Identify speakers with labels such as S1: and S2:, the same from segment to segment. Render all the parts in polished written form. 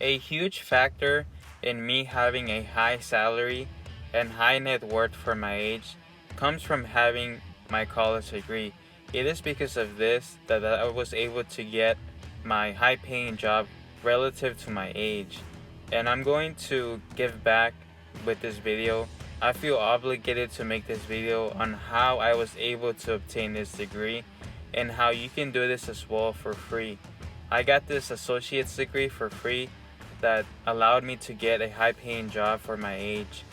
S1: A huge factor in me having a high salary and high net worth for my age comes from having my college degree. It is because of this that I was able to get my high paying job relative to my age. And I'm going to give back with this video. I feel obligated to make this video on how I was able to obtain this degree and how you can do this as well for free. I got this associate's degree for free that allowed me to get a high paying job for my age.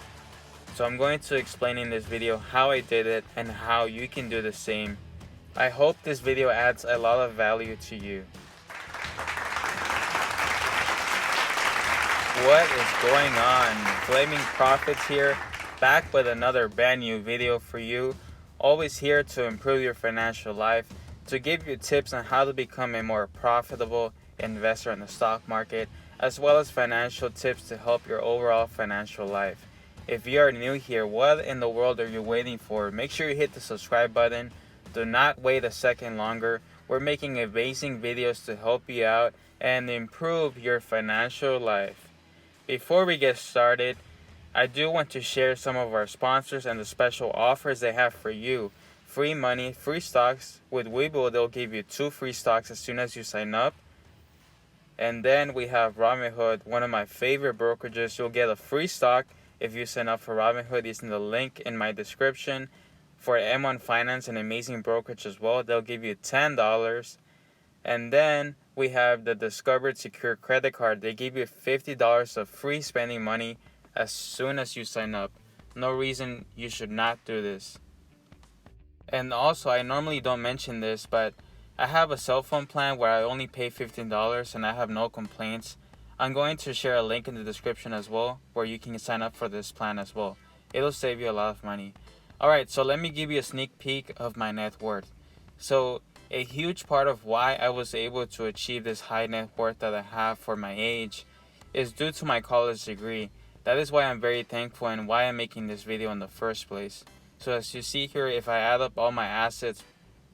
S1: So I'm going to explain in this video how I did it and how you can do the same. I hope this video adds a lot of value to you. What is going on? Flaming Profits here, back with another brand new video for you. Always here to improve your financial life, to give you tips on how to become a more profitable investor in the stock market, as well as financial tips to help your overall financial life. If you are new here, what in the world are you waiting for? Make sure you hit the subscribe button. Do not wait a second longer. We're making amazing videos to help you out and improve your financial life. Before we get started, I do want to share some of our sponsors and the special offers they have for you. Free money, free stocks. With WeBull, they'll give you 2 free stocks as soon as you sign up. And then we have Robinhood, one of my favorite brokerages. You'll get a free stock if you sign up for Robinhood using the link in my description. For M1 Finance, an amazing brokerage as well, they'll give you $10. And then we have the Discovered Secure Credit Card. They give you $50 of free spending money as soon as you sign up. No reason you should not do this. And also, I normally don't mention this, but I have a cell phone plan where I only pay $15 and I have no complaints. I'm going to share a link in the description as well where you can sign up for this plan as well. It'll save you a lot of money. Alright, so let me give you a sneak peek of my net worth. So a huge part of why I was able to achieve this high net worth that I have for my age is due to my college degree. That is why I'm very thankful and why I'm making this video in the first place. So as you see here, if I add up all my assets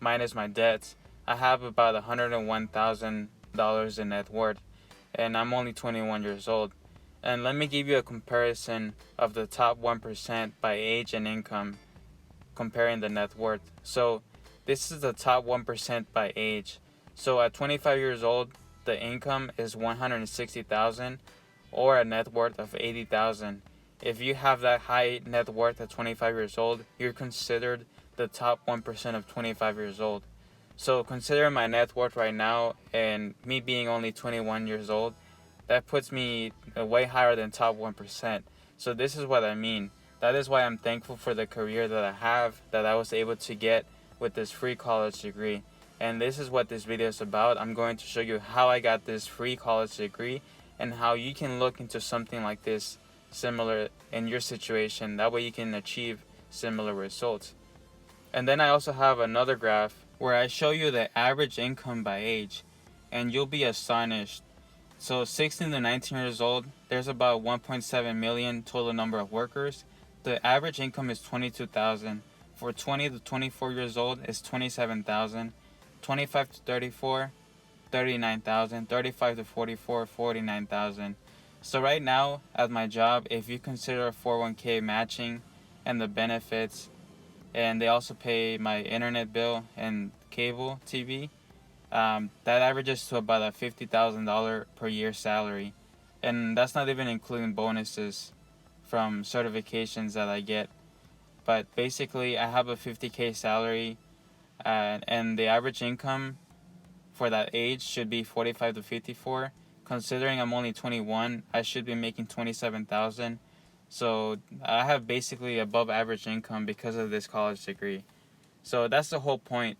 S1: minus my debts, I have about $101,000 in net worth, and I'm only 21 years old. And let me give you a comparison of the top 1% by age and income, comparing the net worth. So this is the top 1% by age. So at 25 years old, the income is $160,000 or a net worth of $80,000. If you have that high net worth at 25 years old, you're considered the top 1% of 25 years old. So consider my net worth right now and me being only 21 years old, that puts me way higher than top 1%. So this is what I mean. That is why I'm thankful for the career that I have, that I was able to get with this free college degree. And this is what this video is about. I'm going to show you how I got this free college degree and how you can look into something like this similar in your situation. That way you can achieve similar results. And then I also have another graph where I show you the average income by age, and you'll be astonished. So 16 to 19 years old, there's about 1.7 million total number of workers. The average income is $22,000. For 20 to 24 years old, it's $27,000. 25 to 34, $39,000. 35 to 44, $49,000. So right now at my job, if you consider 401k matching and the benefits, and they also pay my internet bill and cable TV, that averages to about a $50,000 per year salary. And that's not even including bonuses from certifications that I get. But basically, I have a $50K salary, and the average income for that age should be 45 to 54. Considering I'm only 21, I should be making $27,000. So I have basically above average income because of this college degree. So that's the whole point.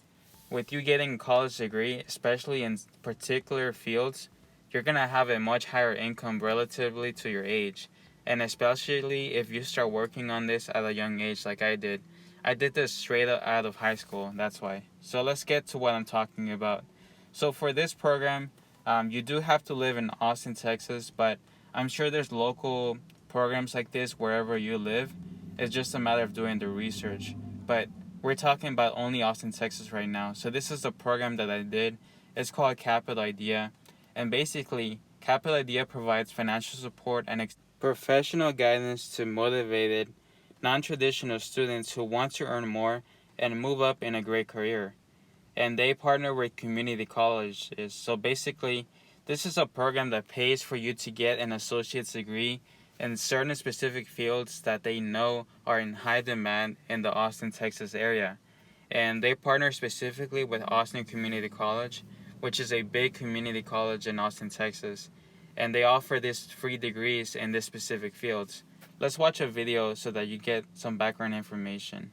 S1: With you getting a college degree, especially in particular fields, you're going to have a much higher income relatively to your age. And especially if you start working on this at a young age like I did. I did this straight out of high school, that's why. So let's get to what I'm talking about. So for this program, you do have to live in Austin, Texas, but I'm sure there's local programs like this wherever you live. It's just a matter of doing the research. But we're talking about only Austin, Texas right now. So this is the program that I did. It's called Capital Idea. And basically, Capital Idea provides financial support and professional guidance to motivated, non-traditional students who want to earn more and move up in a great career. And they partner with community colleges. So basically, this is a program that pays for you to get an associate's degree in certain specific fields that they know are in high demand in the Austin, Texas area. And they partner specifically with Austin Community College, which is a big community college in Austin, Texas. And they offer these free degrees in these specific fields. Let's watch a video so that you get some background information.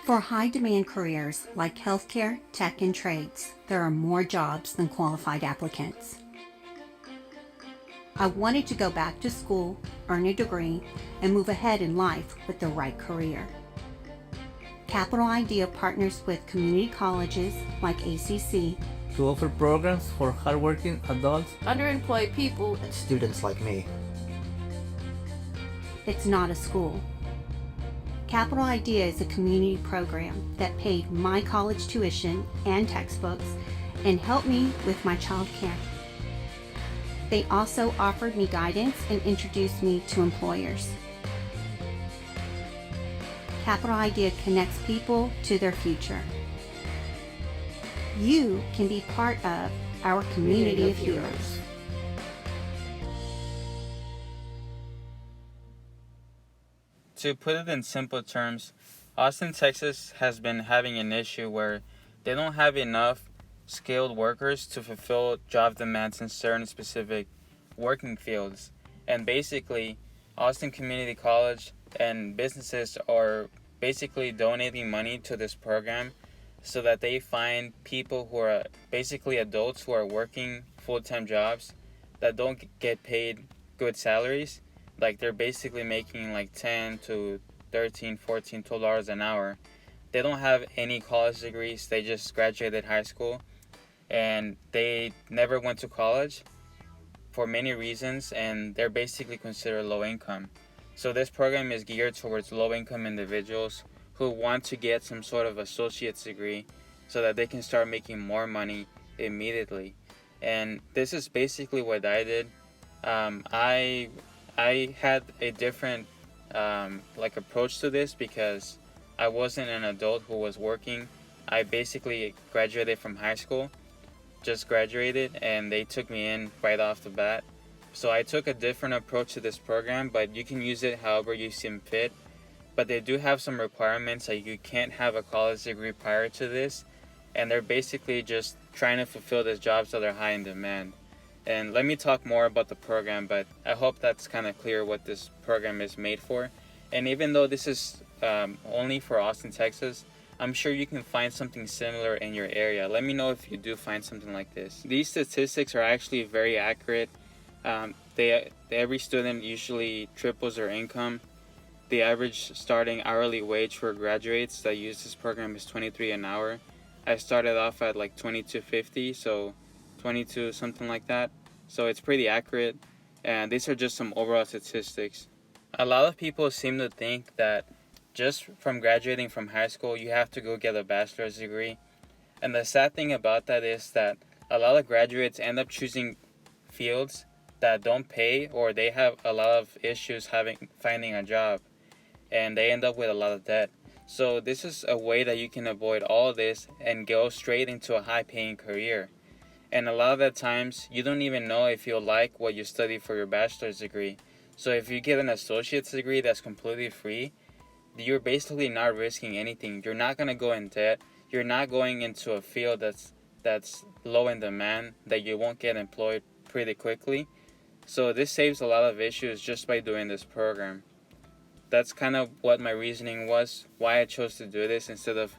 S2: For high-demand careers like healthcare, tech, and trades, there are more jobs than qualified applicants. I wanted to go back to school, earn a degree, and move ahead in life with the right career. Capital Idea partners with community colleges like ACC
S3: to offer programs for hardworking adults,
S4: underemployed people,
S5: and students like me.
S2: It's not a school. Capital Idea is a community program that paid my college tuition and textbooks and helped me with my child care. They also offered me guidance and introduced me to employers. Capital Idea connects people to their future. You can be part of our community of heroes.
S1: To put it in simple terms, Austin, Texas has been having an issue where they don't have enough skilled workers to fulfill job demands in certain specific working fields. And basically, Austin Community College and businesses are basically donating money to this program so that they find people who are basically adults who are working full-time jobs that don't get paid good salaries. Like they're basically making like 10 to 13, 14, $12 an hour. They don't have any college degrees. They just graduated high school and they never went to college for many reasons, and they're basically considered low income. So this program is geared towards low income individuals who want to get some sort of associate's degree so that they can start making more money immediately. And this is basically what I did. I had a different approach to this because I wasn't an adult who was working. I basically graduated from high school, just graduated, and they took me in right off the bat. So I took a different approach to this program, but you can use it however you seem fit. But they do have some requirements, like you can't have a college degree prior to this, and they're basically just trying to fulfill these jobs that are high in demand. And let me talk more about the program, but I hope that's kind of clear what this program is made for. And even though this is only for Austin, Texas, I'm sure you can find something similar in your area. Let me know if you do find something like this. These statistics are actually very accurate. Every student usually triples their income. The average starting hourly wage for graduates that use this program is $23 an hour. I started off at like $22.50, so 22 something like that. So it's pretty accurate, and these are just some overall statistics. A lot of people seem to think that just from graduating from high school you have to go get a bachelor's degree, and the sad thing about that is that a lot of graduates end up choosing fields that don't pay, or they have a lot of issues finding a job, and they end up with a lot of debt. So this is a way that you can avoid all of this and go straight into a high-paying career. And a lot of the times, you don't even know if you'll like what you study for your bachelor's degree. So if you get an associate's degree that's completely free, you're basically not risking anything. You're not going to go in debt. You're not going into a field that's low in demand, that you won't get employed pretty quickly. So this saves a lot of issues just by doing this program. That's kind of what my reasoning was, why I chose to do this instead of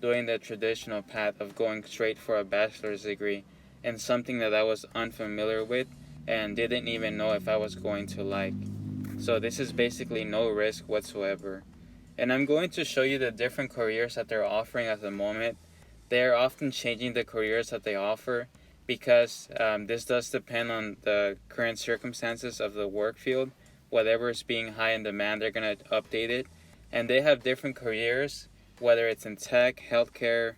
S1: doing the traditional path of going straight for a bachelor's degree in something that I was unfamiliar with and didn't even know if I was going to like. So this is basically no risk whatsoever. And I'm going to show you the different careers that they're offering at the moment. They're often changing the careers that they offer because this does depend on the current circumstances of the work field. Whatever is being high in demand, they're going to update it. And they have different careers, whether it's in tech, healthcare,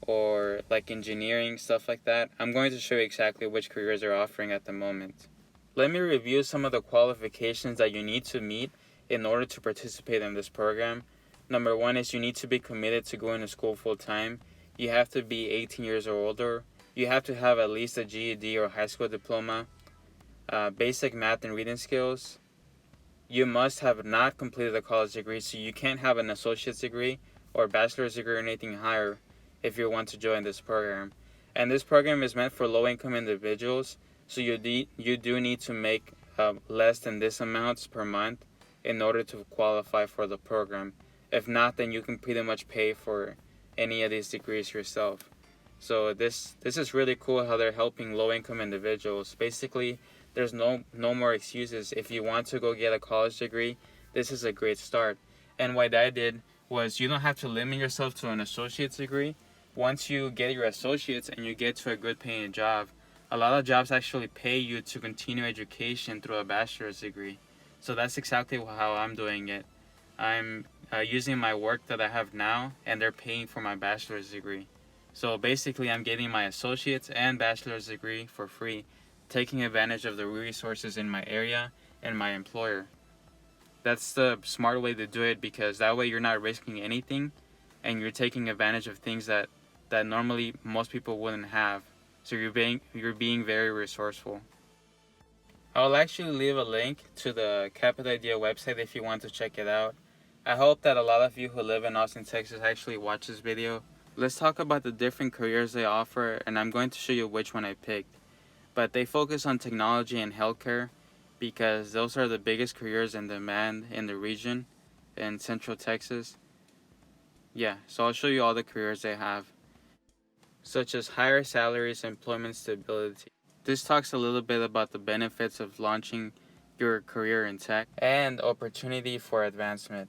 S1: or like engineering, stuff like that, I'm going to show you exactly which careers they're offering at the moment. Let me review some of the qualifications that you need to meet in order to participate in this program. Number one is you need to be committed to going to school full time. You have to be 18 years or older. You have to have at least a GED or high school diploma, basic math and reading skills. You must have not completed a college degree, so you can't have an associate's degree or a bachelor's degree or anything higher if you want to join this program. And this program is meant for low-income individuals, so you do need to make less than this amounts per month in order to qualify for the program. If not, then you can pretty much pay for any of these degrees yourself. So this is really cool how they're helping low-income individuals. Basically, there's no more excuses. If you want to go get a college degree, this is a great start. And what I did was you don't have to limit yourself to an associate's degree. Once you get your associates and you get to a good paying job, a lot of jobs actually pay you to continue education through a bachelor's degree. So that's exactly how I'm doing it. I'm using my work that I have now, and they're paying for my bachelor's degree. So basically, I'm getting my associate's and bachelor's degree for free, taking advantage of the resources in my area and my employer. That's the smart way to do it, because that way you're not risking anything and you're taking advantage of things that normally most people wouldn't have. So you're being very resourceful. I'll actually leave a link to the Capital Idea website if you want to check it out. I hope that a lot of you who live in Austin, Texas actually watch this video. Let's talk about the different careers they offer, and I'm going to show you which one I picked. But they focus on technology and healthcare because those are the biggest careers in demand in the region in Central Texas. Yeah, so I'll show you all the careers they have, such as higher salaries, employment stability. This talks a little bit about the benefits of launching your career in tech and opportunity for advancement.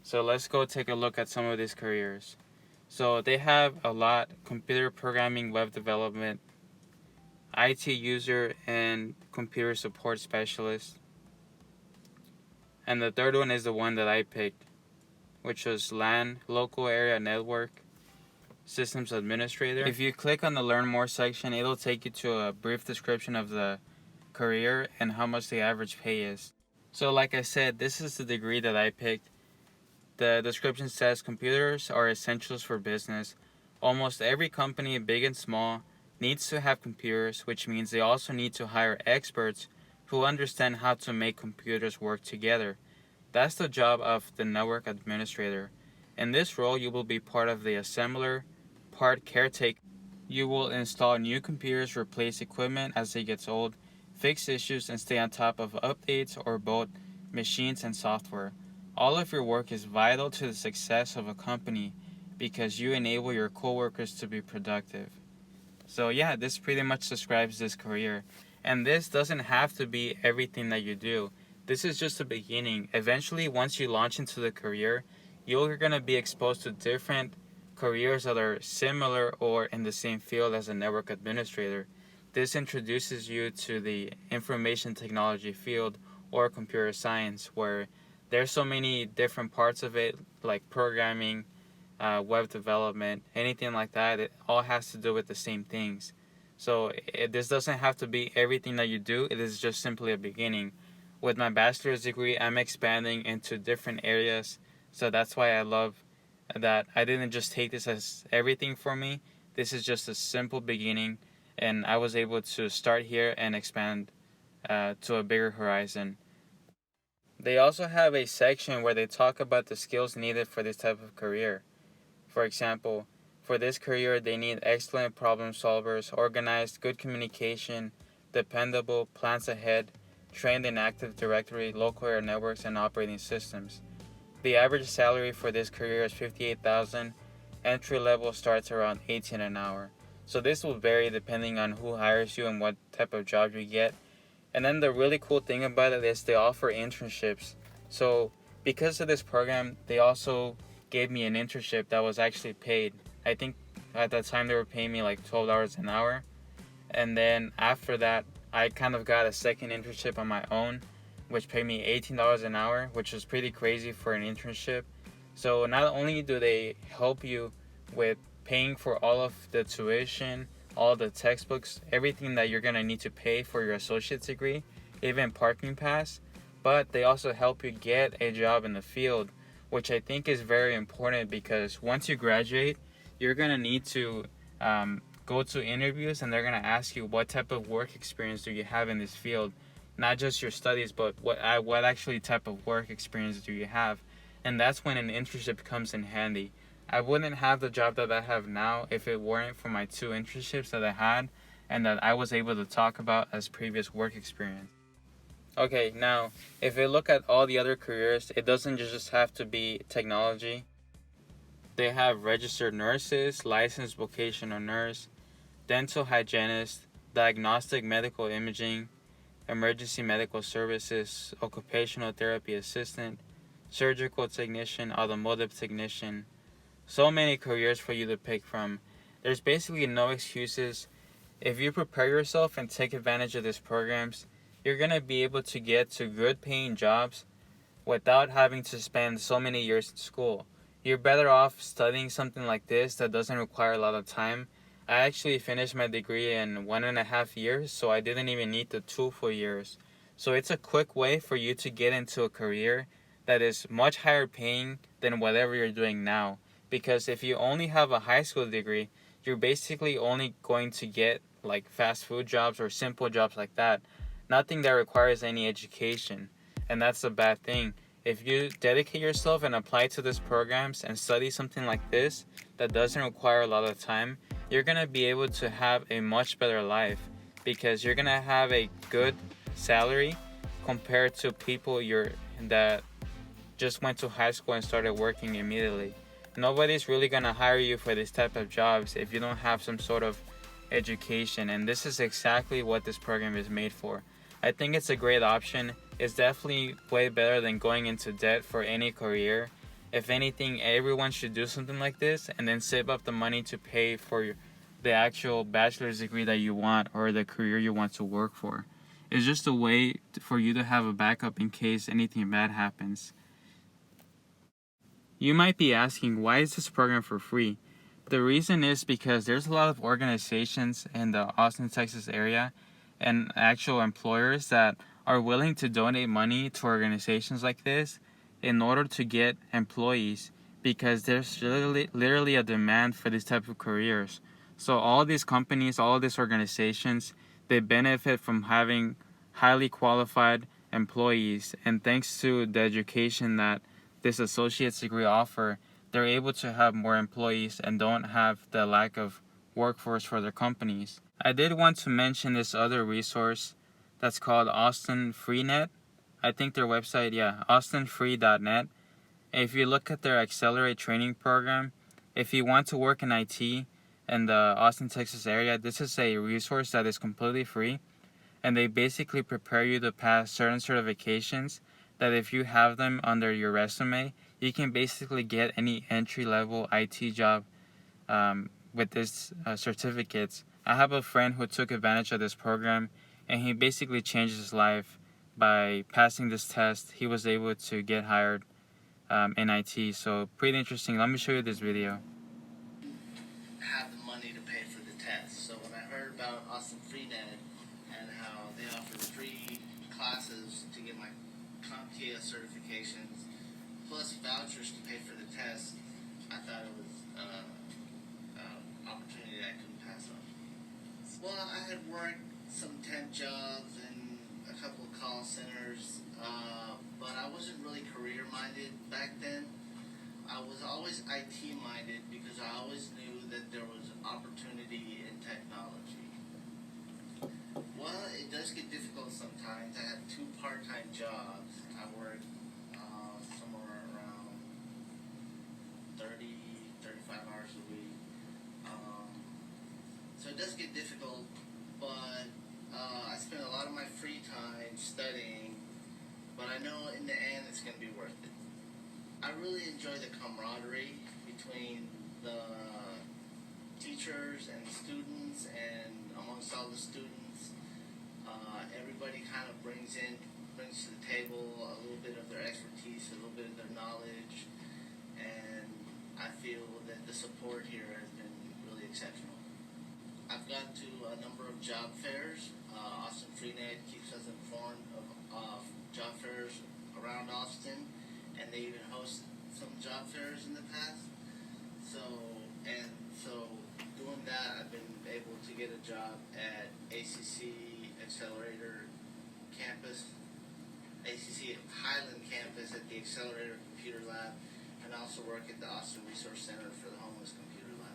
S1: So let's go take a look at some of these careers. So they have a lot: computer programming, web development, IT user, and computer support specialist. And the third one is the one that I picked, which was LAN, local area network systems administrator. If you click on the learn more section, it'll take you to a brief description of the career and how much the average pay is. So like I said, this is the degree that I picked. The description says computers are essentials for business. Almost every company, big and small, needs to have computers, which means they also need to hire experts who understand how to make computers work together. That's the job of the network administrator. In this role, you will be part of the assembler, part caretaker. You will install new computers, replace equipment as it gets old, fix issues, and stay on top of updates or both machines and software. All of your work is vital to the success of a company because you enable your coworkers to be productive. So yeah, this pretty much describes this career. And this doesn't have to be everything that you do. This is just the beginning. Eventually, once you launch into the career, you're going to be exposed to different careers that are similar or in the same field as a network administrator. This introduces you to the information technology field or computer science, where there's so many different parts of it, like programming, web development, anything like that. It all has to do with the same things. So this doesn't have to be everything that you do. It is just simply a beginning. With my bachelor's degree, I'm expanding into different areas. So that's why I love that I didn't just take this as everything for me. This is just a simple beginning, and I was able to start here and expand to a bigger horizon. They also have a section where they talk about the skills needed for this type of career. For example, for this career, they need excellent problem solvers, organized, good communication, dependable, plans ahead, trained in Active Directory, local area networks, and operating systems. The average salary for this career is $58,000. Entry level starts around $18 an hour. So this will vary depending on who hires you and what type of job you get. And then the really cool thing about it is they offer internships. So because of this program, they also gave me an internship that was actually paid. I think at that time they were paying me like $12 an hour. And then after that, I kind of got a second internship on my own, which paid me $18 an hour, which was pretty crazy for an internship. So not only do they help you with paying for all of the tuition, all the textbooks, everything that you're going to need to pay for your associate's degree, even parking pass. But they also help you get a job in the field, which I think is very important, because once you graduate, you're going to need to go to interviews, and they're going to ask you what type of work experience do you have in this field. Not just your studies, but what actually type of work experience do you have. And that's when an internship comes in handy. I wouldn't have the job that I have now if it weren't for my 2 internships that I had and that I was able to talk about as previous work experience. Okay, now, if we look at all the other careers, it doesn't just have to be technology. They have registered nurses, licensed vocational nurse, dental hygienist, diagnostic medical imaging, emergency medical services, occupational therapy assistant, surgical technician, automotive technician. So many careers for you to pick from. There's basically no excuses. If you prepare yourself and take advantage of these programs, you're going to be able to get to good paying jobs without having to spend so many years in school. You're better off studying something like this that doesn't require a lot of time. I actually finished my degree in 1.5 years, so I didn't even need the 2 full years. So it's a quick way for you to get into a career that is much higher paying than whatever you're doing now. Because if you only have a high school degree, you're basically only going to get like fast food jobs or simple jobs like that. Nothing that requires any education. And that's a bad thing. If you dedicate yourself and apply to these programs and study something like this that doesn't require a lot of time, you're going to be able to have a much better life, because you're going to have a good salary compared to people that just went to high school and started working immediately. Nobody's really going to hire you for this type of jobs if you don't have some sort of education, and this is exactly what this program is made for. I think it's a great option. It's definitely way better than going into debt for any career. If anything, everyone should do something like this and then save up the money to pay for the actual bachelor's degree that you want or the career you want to work for. It's just a way for you to have a backup in case anything bad happens. You might be asking, why is this program for free? The reason is because there's a lot of organizations in the Austin, Texas area and actual employers that are willing to donate money to organizations like this in order to get employees, because there's literally a demand for these type of careers. So all these companies, all these organizations, they benefit from having highly qualified employees, and thanks to the education that this associate's degree offer, they're able to have more employees and don't have the lack of workforce for their companies. I did want to mention this other resource that's called Austin FreeNet. I think their website, austinfree.net. If you look at their Accelerate training program, if you want to work in IT in the Austin, Texas area, this is a resource that is completely free. And they basically prepare you to pass certain certifications that if you have them under your resume, you can basically get any entry-level IT job with these certificates. I have a friend who took advantage of this program, and he basically changed his life by passing this test. He was able to get hired in IT. So pretty interesting. Let me show you this video.
S4: Have the money to pay for the test. So when I heard about Austin FreeNet and how they offer free classes to get my CompTIA certifications plus vouchers to pay for the test, I thought it was an opportunity that I couldn't pass on. Well, I had worked some temp jobs and a couple of call centers, but I wasn't really career minded back then. I was always IT minded because I always knew that there was opportunity in technology. Well, it does get difficult sometimes. I have 2 part-time jobs. I work somewhere around 35 hours a week. So it does get difficult, but I spend a lot of my free time studying, but I know in the end it's going to be worth it. I really enjoy the camaraderie between the teachers and the students, and amongst all the students, everybody kind of brings to the table a little bit of their expertise, a little bit of their knowledge, and I feel that the support here has been really exceptional. I've gone to a number of job fairs. Austin Freenet keeps us informed of job fairs around Austin, and they even host some job fairs in the past. So doing that, I've been able to get a job at ACC Accelerator campus, ACC Highland campus at the Accelerator Computer Lab, and also work at the Austin Resource Center for the Homeless Computer Lab.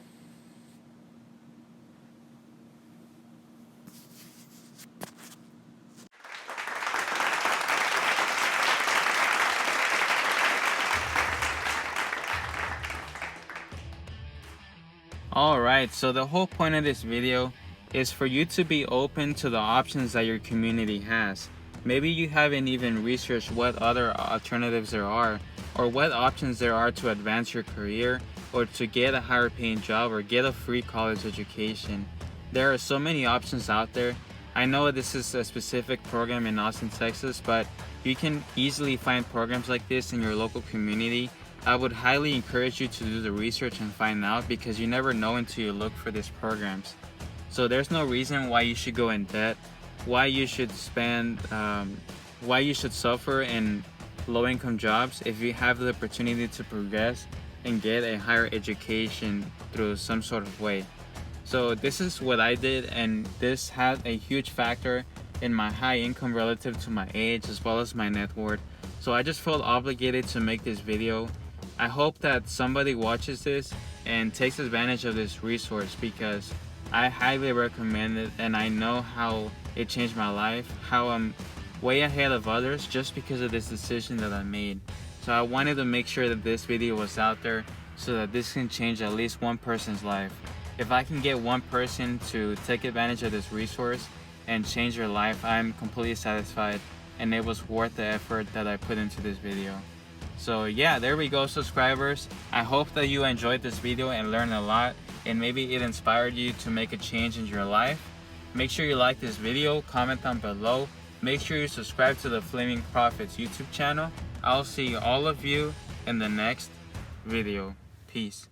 S1: Alright, so the whole point of this video is for you to be open to the options that your community has. Maybe you haven't even researched what other alternatives there are, or what options there are to advance your career, or to get a higher paying job, or get a free college education. There are so many options out there. I know this is a specific program in Austin, Texas, but you can easily find programs like this in your local community. I would highly encourage you to do the research and find out, because you never know until you look for these programs. So there's no reason why you should go in debt, why you should suffer in low-income jobs if you have the opportunity to progress and get a higher education through some sort of way. So this is what I did, and this had a huge factor in my high income relative to my age as well as my net worth. So I just felt obligated to make this video. I hope that somebody watches this and takes advantage of this resource, because I highly recommend it, and I know how it changed my life, how I'm way ahead of others just because of this decision that I made. So I wanted to make sure that this video was out there so that this can change at least one person's life. If I can get one person to take advantage of this resource and change their life, I'm completely satisfied, and it was worth the effort that I put into this video. So yeah, there we go, subscribers. I hope that you enjoyed this video and learned a lot, and maybe it inspired you to make a change in your life. Make sure you like this video, comment down below. Make sure you subscribe to the Flaming Profits YouTube channel. I'll see all of you in the next video. Peace.